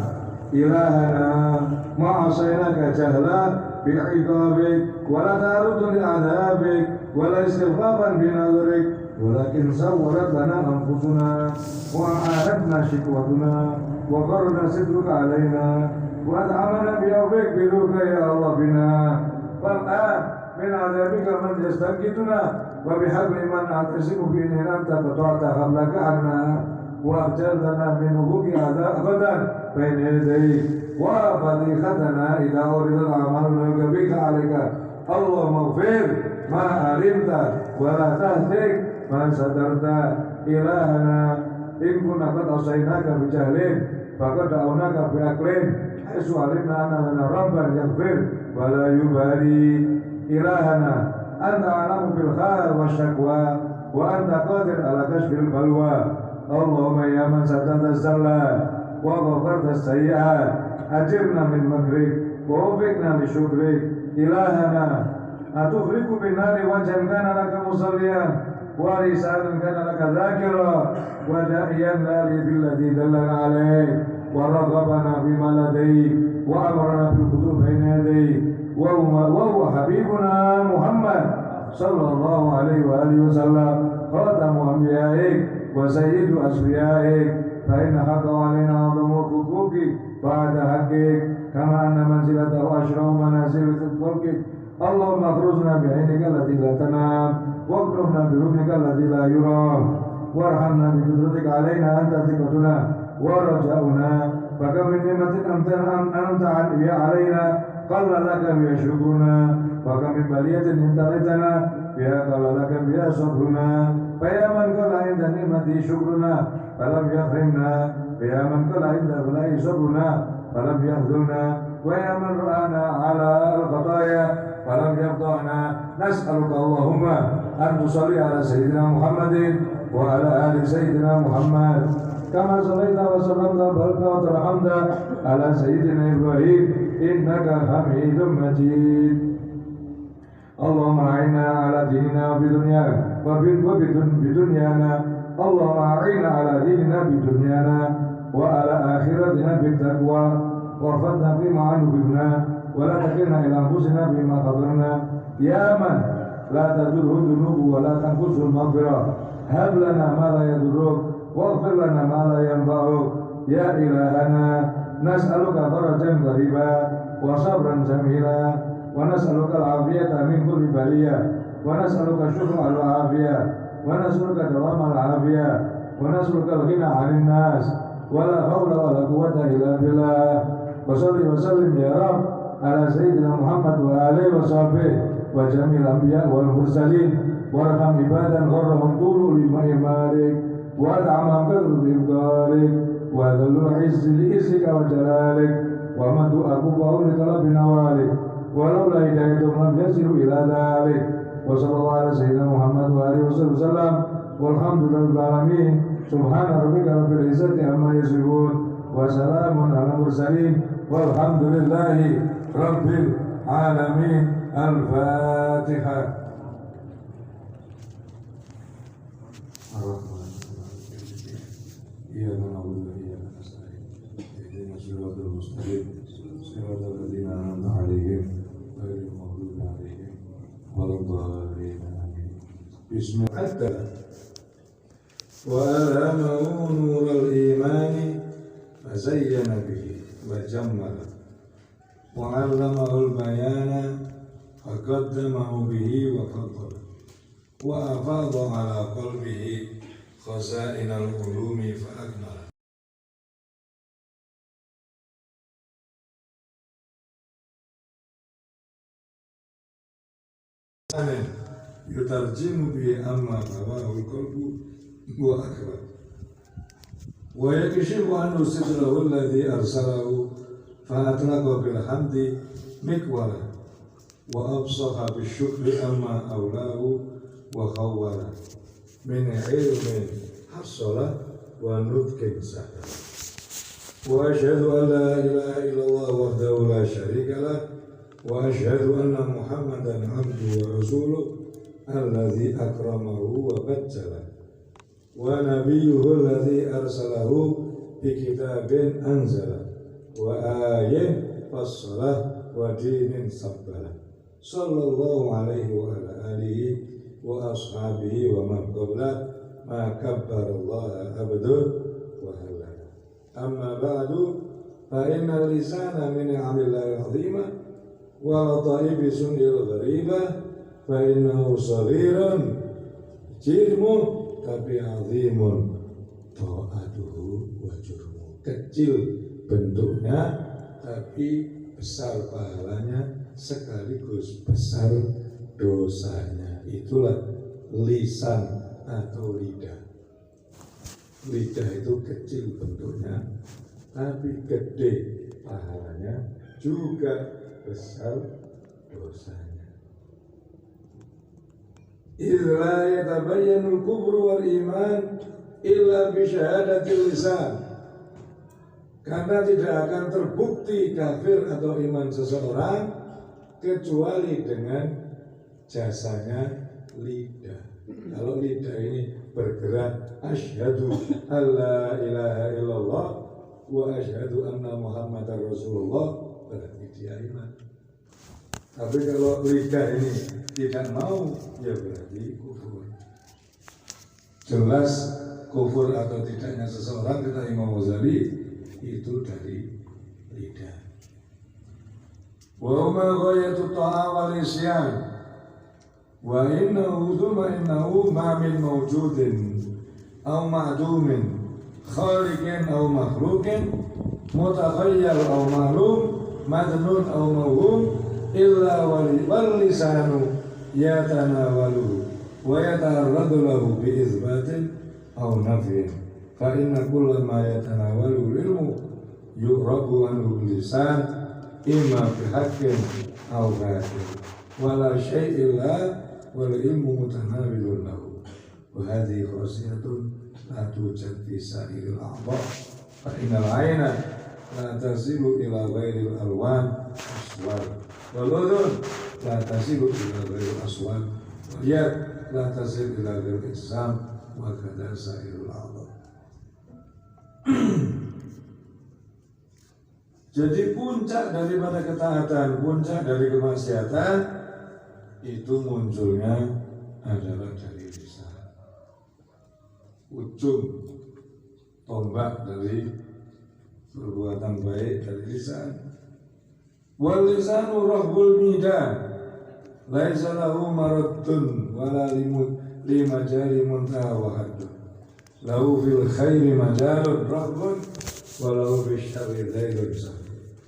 إلهنا ما عصيناك جهلا بعقابك ولا تعرض لعذابك ولا استخفافا بنظرك ولكن سولت لنا أنفسنا وأعادتنا شكوتنا وقرنا سترك علينا وأدعمنا بيومك بلوك يا الله بنا والآن من عذابك من يستنقذنا وبحبل من نعتصم به أنت قطعت حبلك عنا وأخجلتنا من وقوع عذاب أبدا بين يديك وفضيحتنا إذا أردت أعمالنا بك عليك. اللهم اغفر ما علمت ولا تهتك ما سترت. إلهنا إن كنا قد عصيناك بجهل فقد دعوناك بأكل حيث علمنا أن لنا ربا يغفر ولا يبالي. إلهنا أنت أعلم بالخير والشكوى وأنت قادر على كشف البلوى. اللهم يا من سترت الزلات وغفرت السيئات أجرنا من مكرك ووفقنا لشكرك. إلهنا أتخرج بالنار وجها كان لك مصليا ولسانا كان لك ذاكرا وداعيا لا بالذي دلنا عليه ورغبنا بما لديك وأمرنا بالخطوب بين يديك وهو حبيبنا محمد صلى الله عليه وآله وسلم خاتم أنبيائك وسيد أصفيائك فإن حقه علينا أعظم حقوقك بعد حقك كما أن منزلته أشرف منازل خلقك. اللهم اخرجنا بعينك التي لا تنام واكتبنا بركنك الذي لا يرام وارحمنا بقدرتك علينا أنت ثقتنا ورجاؤنا فكم من نعمة أنت بها علينا قل لك بها شكرنا وكم من بلية ابتليتنا بها قل لك بها صبرنا. فيا من قل عند نعمته شكرنا فلم يحرمنا ويا من قل عند بلاء صبرنا فلم يخذلنا ويا من رآنا على الخطايا فلم يقطعنا. نسألك اللهم أن تصلي على سيدنا محمد وعلى آل سيدنا محمد كما صليت وسلمت وباركت وترحمت على سيدنا إبراهيم إنك حميد مجيد. اللهم أعنا على ديننا وبدنيانا. اللهم أعنا على ديننا بدنيانا وعلى آخرتنا بالتقوى وارفضنا فيما عنه ولا تكلنا إلى أنفسنا بما قدرنا. يا من لا تدره الذنوب ولا تنقص المغفرة هب لنا ما لا يضرك واغفر لنا ما لا ينفعك. يا إلهنا نسألك فرجا قريبا وصبرا جميلا ونسألك العافية من كل بلية ونسألك الشكر على العافية ونسألك دوام العافية ونسألك الغنى عن الناس ولا حول ولا قوة إلا بالله وصل وسلم يا رب على سيدنا محمد وآله وصحبه وجميع الأنبياء والمرسلين وارحم عبادا غرهم طول لمالك وأدعم قدر بإفضالك وذل العز لإزك وجلالك ومد أبوه لطلب نوالك ولولا هدايتهم لم يصلوا إلى ذلك وصلى الله على سيدنا محمد وآله وصحبه وسلم والحمد لله رب العالمين سبحان ربك رب العزة عما يصفون وسلام على المرسلين والحمد لله رب العالمين. الفاتحة. إياك نعبد وإياك نستعين اهدنا الصراط المستقيم صراط الذين أنعمت عليهم غير المغضوب عليهم ولا الضالين آمين. بسم الله. وألهمه نور الإيمان فزين به وجمل وعلمه البيان فقدمه به وفضل وأفاض على قلبه خزائن العلوم فأكمل. يترجم به أما رواه القلب وأكبر ويكشف عنه ستره الذي أرسله فأطلق بالحمد مكولا وأبصق بالشكر أما أولاه وخولا من علم حصل ونطق سهل. وأشهد أن لا إله إلا الله وحده لا شريك له وأشهد أن محمدا عبده ورسوله الذي أكرمه وبجله ونبيه الذي أرسله بكتاب أنزله وآية فصله ودين صبله صلى الله عليه وعلى آله وأصحابه ومن قبله ما كبر الله عبد وهلل. أما بعد فإن اللسان من نعم الله العظيمة ولطائف سنه الغريبة فإنه صغير جرم tapi azimun ta'atuhu wa jurmu. Kecil bentuknya tapi besar pahalanya sekaligus besar dosanya. Itulah lisan atau lidah. Lidah itu kecil bentuknya tapi gede pahalanya juga besar dosanya. Illa yatabayyanul kufru wal iman illa bisyahadatil lisan. Karena tidak akan terbukti kafir atau iman seseorang kecuali dengan jasanya lidah. Kalau lidah ini bergerak asyhadu alla ilaha illallah wa asyhadu anna muhammadar rasulullah, berarti dia iman. Tapi kalau lidah ini tidak mau, ya berarti kufur. Jelas kufur atau tidaknya seseorang, kata Imam Ghazali, itu dari lidah. Wa ma ghayatu ta'a wal isyan wa innahu thumma innahu ma min mawjudin aw ma'dumin khaliqin aw makhluqin mutakhayyal aw ma'lum madnun aw mawhum illa wal lisanu yatanawaluhu wa yatarradu lahu bi izbatin aw nafyin fa inna kulla ma yatanawalu ilmu yu'rabu anhu lisan imma bi haqqin aw batil wala syai'in la wal ilmu mutanawilun lahu wa hadhihi khasiyatun la tujad fi sa'iril a'dha fa innal 'aina la tasilu ila ghairil alwan aswar waludun la tasilu ila ghairil aswar wal yad la tasilu ila ghairil ijsam wa kadza sa'irul a'dha. Jadi puncak daripada ketaatan, puncak dari kemaksiatan itu munculnya adalah dari lisan. Ujung tombak dari perbuatan baik dari lisan. Wal lisanu rahbul midan laisa lahu maraddun wala li majali muntaha wa haddu lahu fil khairi majalun rabbun walau bisyarri zaidun sahih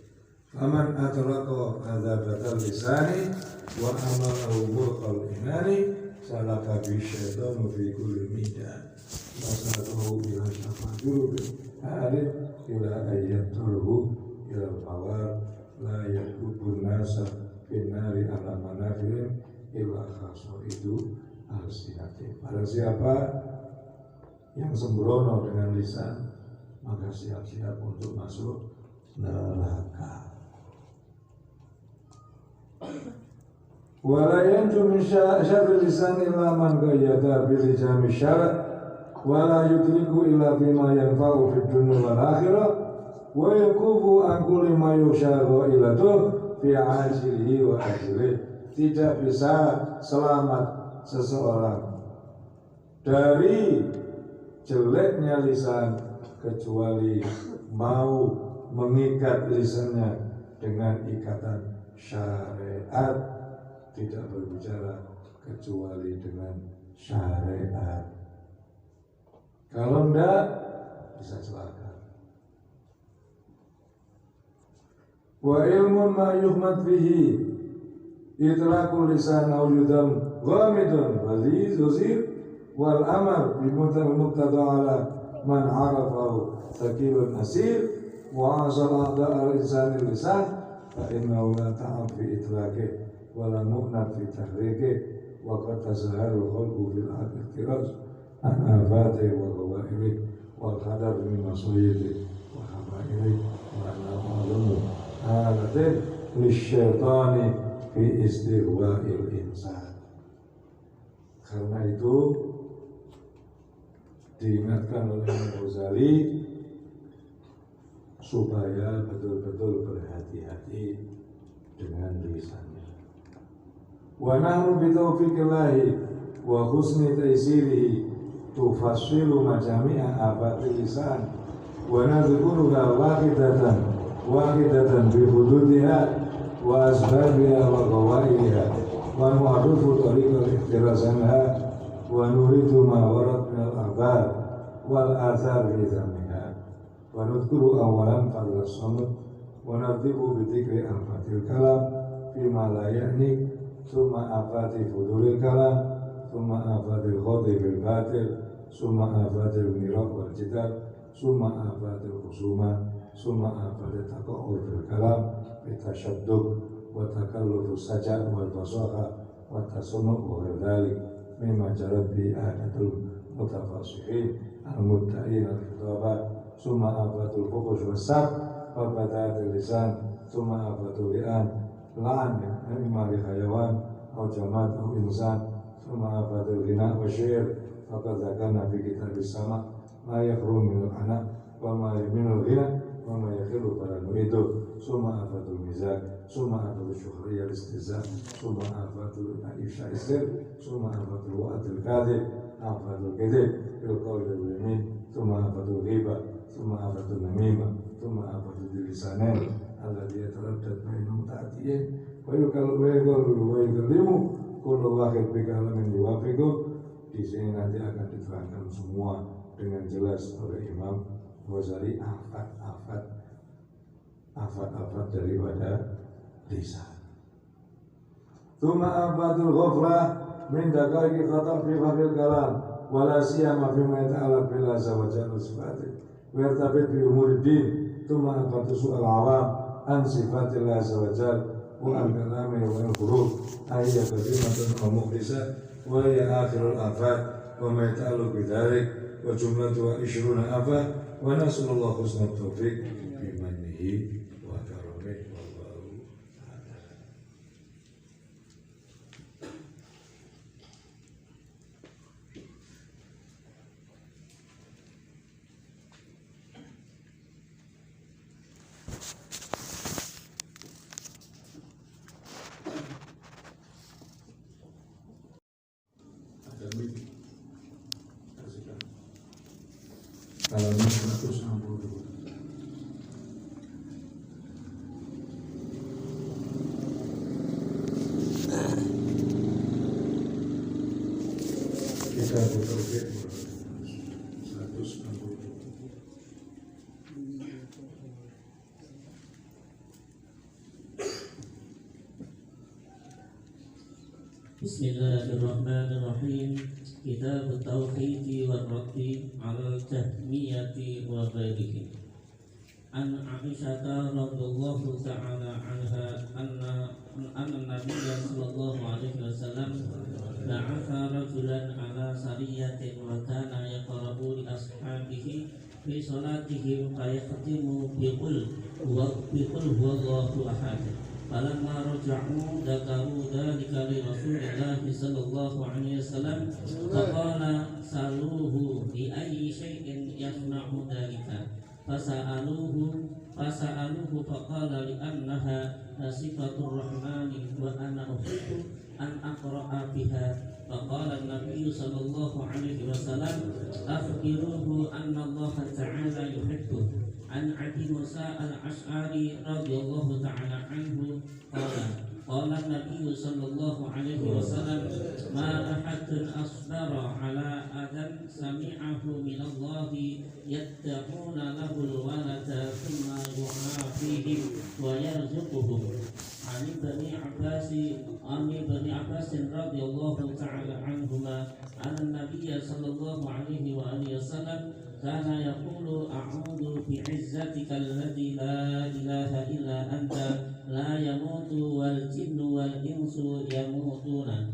faman atraqa adzabatal lisani wa amalahu burqal inani salaka bisyaitanu fi kulli midan wasatuhu bila syafajuru alif ila ayyatulhu ila al-awar la yakubun nasa finari ala manafirin ila khaswa itu al-sinati. Barang siapa yang sembrono dengan lisan, maka siap-siap untuk masuk neraka. Wala yanju min syarri lisan illa man qayyada bil jami syara' wala yudriku illa bima yanfa'u fid dunya wal akhirah wa yakufu an kulli ma yusharu ila fi ajilihi wa ajilihi. Tidak bisa selamat seseorang dari jeleknya lisan kecuali mau mengikat lisannya dengan ikatan syariat, tidak berbicara kecuali dengan syariat. Kalau enggak bisa celaka. Wa ilmun ma yuhmad bihi itlaqul lisan aw yudam ghamidun wali zuzir wal amar bi muqtada ala man arafahu thaqilun asir wa asal ada al-insan lisan fa innahu la ta'am fi itlaqih wala mu'nad fi tahrikih wa qad tazaharu khalqu fil akhtiraz an afati wa ghawairi wal qadar min masayidi wa habairi wa annahu halatin lisyaitani fi istighwa'il insan. Karena itu diingatkan oleh Imam Ghazali supaya betul-betul berhati-hati dengan lisannya. Wa nahnu bi taufiqillahi wa husni taysirihi tufassilu majami'a afatil lisan wa nadhkuruha wahidatan bi hududiha wa asbabiha wa qawaidiha wa nu'arifu tariqal ikhtirazanha wa nuridu ma warad min al-akhbar wal athar fi dhammiha wa nudhkuru awalan fadla samud wa nadhibu bi dhikri al-fatil kalam fima la ya'ni summa afati fudulil kalam summa afatil khawdi bil batil summa afatil miraq wal jidal summa afatil khusuma summa afatil taqa'ur bil kalam bitasyaddud wa takallufu saja' wal fasaha wa tasunnu wa dzalik mimma jarat bi adatul mutafasihin al-mudda'in al-khitabat summa afatul fuhush was-sab wa badatil lisan summa afatul li'an la'an mimma li hayawan aw jamad aw insan summa afatul ghina wa syair faqad zakarna fi kitabis sama ma yakhru min al-ana wa ma yaminul ghina wa ma yakhilu pada nu'idu summa afatul mizan summa afatul syuhriyah istizan summa afatul ifsha istir summa afatul wa'atul kadhib afatul kadhib fil qawli wal yamin summa afatul ghibah summa afatul namimah summa afatul lisanan alladhi yataraddad bainahum ta'tiyin wa yukallimu kullu wahid bi kalamin yuwafiqu. Di sini nanti akan diterangkan semua dengan jelas oleh Imam Ghazali afat daripada lisan. Tsumma afatul ghaflah min daqaiqi khata' fi fahil kalam wala siyama fi ma yata'allaq bil azza wa jalla sifati wa yartabit bi umuriddin. Tsumma afatul su'al awam an sifatil azza wa jalla wa an kalami wa al-huruf ayya kalimatun wa mukhlisah wa ya akhirul afat wa ma yata'allaq bidzalik wa jumlatu wa ishruna afat wa nasallallahu husnat taufiq bi mannihi wa karamih wallahu ta'ala. Kalau ini 162. Tauhid 160. Bismillahirrahmanirrahim. Kitab Tauhid wa Raddi 'ala al-Jahmiyah wa ghairihi. An Aisyah radhiyallahu ta'ala anha anna Nabiyya sallallahu alaihi wasallam ba'atha rajulan ala sariyatin wa kana yaqra'u li ashabihi fi salatihim fa yaqtimu bi qul huwallahu ahad. Falamma raja'u dzakaru dzalika li Rasulillah sallallahu alaihi wasallam faqala saluhu bi ayyi syai'in yasna'u dzalika fasa'aluhu faqala li annaha sifatur rahmani wa ana uhibbu an aqra'a biha faqala an-nabiy sallallahu alaihi wasallam akhbiruhu anna Allah ta'ala yuhibbu. An Abi Musa al-Ash'ari radhiyallahu ta'ala anhu qala an-nabiy sallallahu alaihi wasallam ma ahadun asbara ala adan sami'ahu min Allah yattaquna lahu al-walada thumma yu'afihim wa yarzuquhum. An Ibni Abbas radhiyallahu ta'ala anhuma an-nabiy sallallahu alaihi wa alihi wasallam kana yaqulu a'udzu bi'izzatika alladzi la ilaha illa anta la yamutu wal jinnu wal insu yamutuna.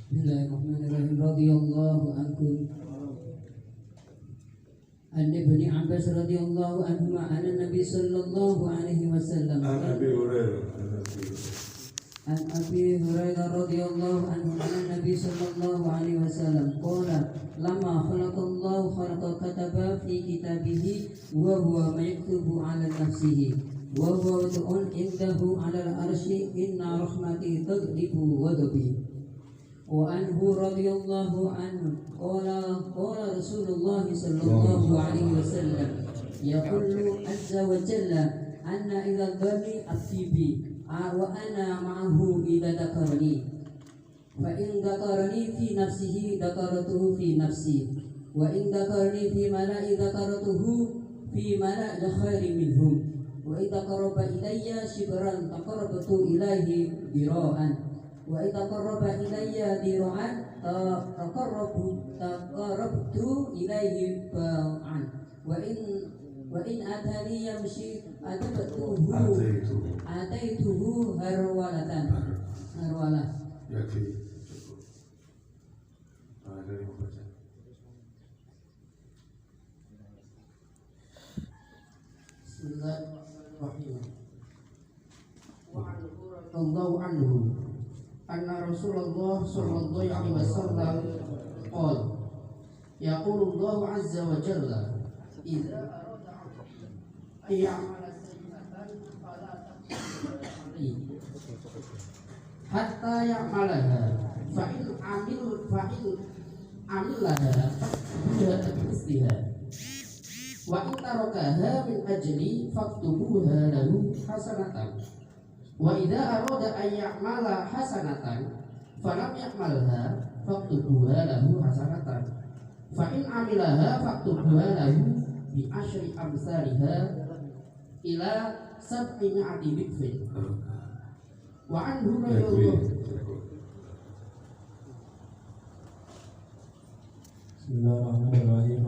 Bismillahirrahmanirrahim. Radhiyallahu anhu. An Ibni Abbas radhiyallahu anhu anna Nabi sallallahu alaihi wasallam An Abi Hurairah radhiyallahu anhu anna Nabi sallallahu alaihi wasallam qala lama khalaqallahu khalaqa kataba fi kitabihi wa huwa ma yaktubu ala nafsihi wa huwa wad'un indahu ala al-arsy inna rahmati taghlibu ghadabi. Wa anhu radhiyallahu anhu qala Rasulullah sallallahu alaihi wasallam yaqulu azza wa jalla anna idza dhani abdi wa ana ma'ahu idza dzakarani fa in dzakarani fi nafsihi dzakaratuhu fi nafsi wa in dzakarani fi mala'i dzakaratuhu fi mala'i khairin minhum wa idza qaraba ilayya shibran taqarrabtu ilaihi dira'an wa idza qaraba ilayya dira'an taqarrabtu ilaihi ba'an wa in atani yamshi ataituhu harwalatan harwalah. Yakfi. Ada yang baca. Bismillahirrahmanirrahim. Allahu anhu anna Rasulullah sallallahu alaihi wasallam qala yaqulu Allahu azza wa jalla idza ya'mala sayyi'atan fala taqul hatta ya'malaha fa in amilaha biha takfiha wa in tarakaha min ajli faktubuha lahu hasanatan wa idza arada an ya'mala hasanatan falam ya'malha faktubuha lahu hasanatan fa in amilaha faktubuha lahu bi asyri amsalha ila sab'i mi'ati dhifin. Wa anhu radhiyallahu Bismillahirrahmanirrahim.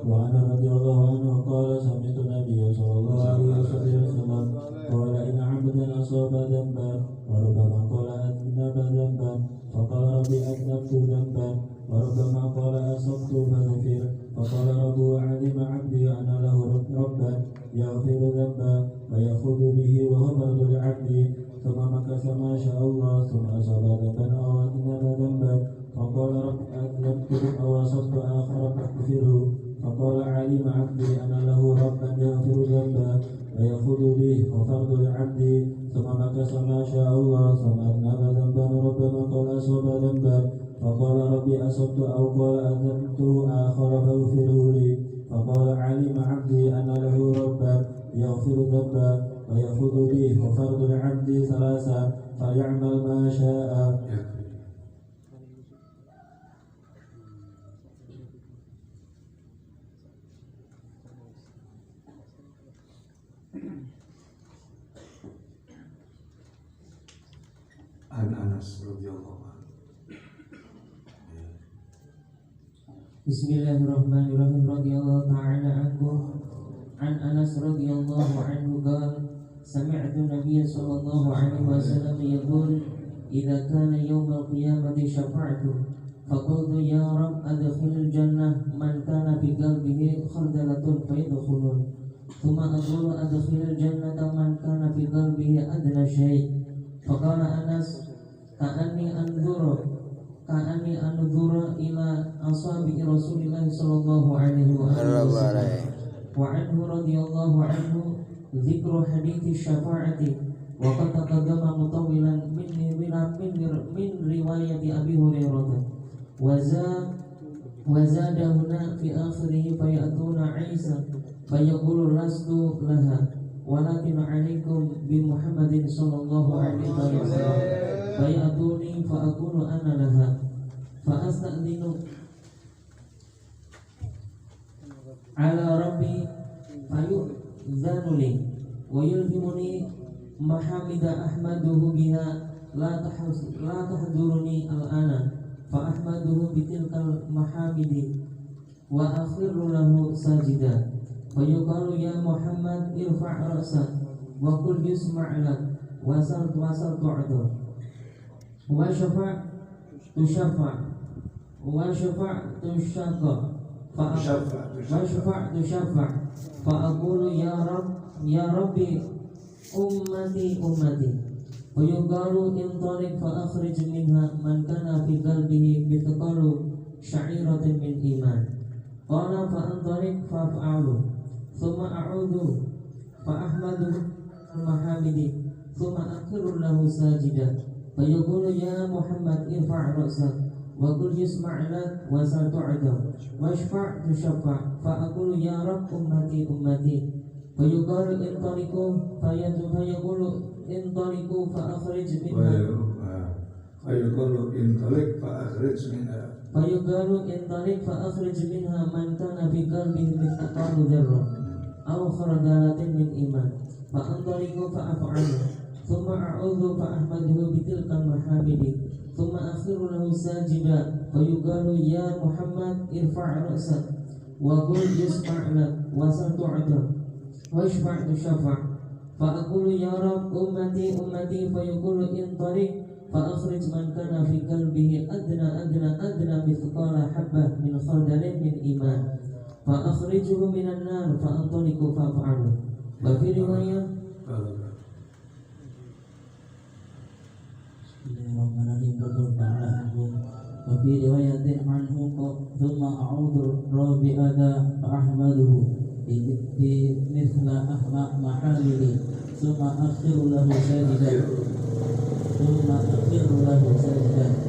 Wa ana radhiyallahu anhu qala sami'tu nabiyya sallallahu alaihi wasallam qala in 'abdan asaba dhanban wa rubbama qala adnaba dhanban fa qala rabbi adnabtu dhanban wa rubbama qala asabtu faghfir fa qala rabbu 'alima 'abdi anna lahu rabban yaghfiru dhanban wa yakhudhu bihi wa ghafartu li'abdi thumma makatha ma syaa Allah thumma asaba dhanban aw adnaba dhanban فقال رب أذنبت أو أصبت آخر فاغفره فقال علم عبدي أن له ربا يغفر ذنبا ويأخذ به غفرت لعبدي ثم مكث ما شاء الله ثم أذنب ذنبا ربما قال أصاب ذنبا فقال ربي أصبت أو قال أذنبت آخر فاغفره لي فقال علم عبدي أن له ربا يغفر ذنبا ويأخذ به غفرت يسرت لعبدي ثلاثا فليعمل ما شاء. An Anas radhiyallahu anhu. Bismillahirrahmanirrahim. Radhiyallahu ta'ala anhu an Anas radhiyallahu anhu qala sami'tu Nabiy sallallahu alaihi wasallam yaqul idza kana yawm al-qiyamati syafa'tu faqultu ya rab adkhilil jannah man kana fi qalbihi khardalatun fayadkhulun thumma aqulu adkhilil jannata man kana fi qalbihi adna syai' faqala Anas ka'anni anzuru ila ashabi Rasulillah sallallahu alaihi wasallam wa anhu radhiyallahu anhu dzikru hadithi syafa'ati wa qad taqaddama mutawwilan min riwayati Abi Hurairah wa zada huna fi akhirih fayatuna Isa fayaqulu lastu laha walakin alaikum bi Muhammadin sallallahu alaihi wasallam fayatuni fa aqulu ana laha fa astadinu ala rabbi fayu'dhanu li wa yulhimuni mahamida ahmaduhu biha la tahduruni al-ana fa ahmaduhu bitilkal mahamidi wa akhiru lahu sajida wa yuqalu ya Muhammad irfa' ra'sak wa qul yusma' lak wasal tu'adu wa syafa' tusyafa' wa syafa' tusyaka fa syafa' tusyafa' fa aqulu ya rabbi ummati wa yuqalu intaliq fa akhrij minha man kana fi qalbihi mithqalu sya'iratin min iman qala fa antaliq fa fa'alu thumma a'udhu fa ahmadu mahamidi thumma akhiru lahu sajida fa yaqulu ya Muhammad irfa' ra'sak wa qul yusma' lak wa sal tu'ada washfa' tushaffa' fa aqulu ya rab ummati fa yuqalu intaliqu fa yaqulu intaliqu fa akhrij minha fa yuqalu intaliq fa akhrij minha fayuqalu intaliq fa akhrij minha man kana fi qalbihi mithqalu dzarrah aw khardalatin min iman fa antaliqu fa af'alu thumma a'udhu fa ahmaduhu bitilkal mahamidi thumma akhiru lahu sajida fayuqalu ya Muhammad irfa' ra'sak wa qul yusma' lak wa sal tu'ada washfa' tushafa' fa aqulu ya rab ummati fa yaqulu intaliq fa akhrij man kana fi qalbihi adna mithqala habbah min khardalin min iman fa akhrijuhu minan nar fa antaliqu fa fa'alu wa fi riwayat Bismillahirrahmanirrahim. Wa fi riwayatin anhu thumma a'udhu rabi'ada fa ahmaduhu bi mithla ahma mahamidi thumma akhiru lahu sajida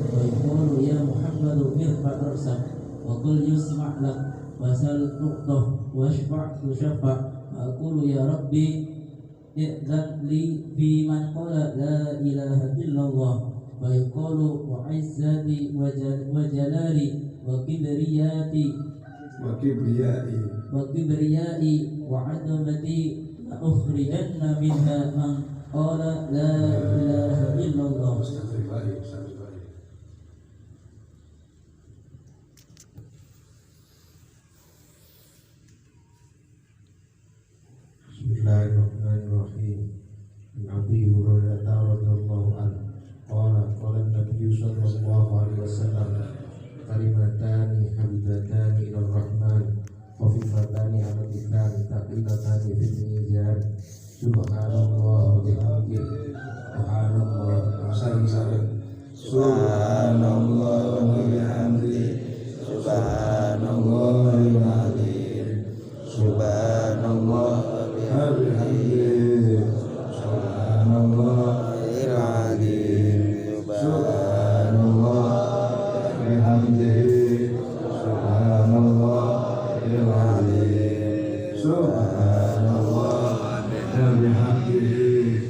wa yaqulu ya Muhammadu irfa' ra'sak wa qul yusma' lak wa sal tu'tah wa shfa' tushaffa aqulu ya rabbi i'dzan li fi man qala la ilaha illallah wa yaqulu wa 'izzati wa jalali wa kibriyai wa 'azamati la ukhrijanna minha man qala la ilaha illallah. Bismillahirrahmanirrahim. Abi Hurairah radhiyallahu anhu qala an-nabiy sallallahu alaihi wasallam kalimatani habibatani ila rahman wa fifatani ala lisan taqilatani fil mizan subhanallah wa bihamdihi subhanallah wa bihamdihi subhanallahil azim subhanallah wa bihamdihi subhanallahil azim subhanallah wa bihamdihi subhanallahil azim subhanallah wa bihamdihi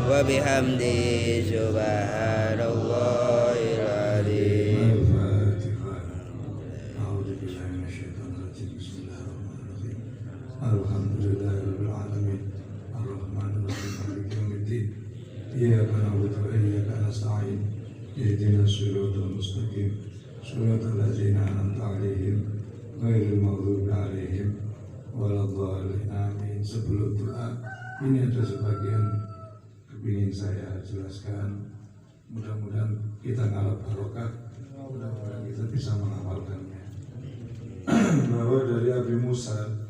wa bihamdi subhanallahil azim. Alhamdulillahirabbil alamin arrahmanir rahim maliki yaumiddin iyyaka na'budu wa iyyaka nasta'in ihdinas siratal mustaqim siratal ladzina an'amta 'alaihim ghairil maghdubi 'alaihim waladdallin amin. Sebelum doa ini ada sebagian kepingin saya jelaskan, mudah-mudahan kita ngalap barokah, mudah-mudahan kita bisa mengamalkannya. Bahwa dari Abi Musa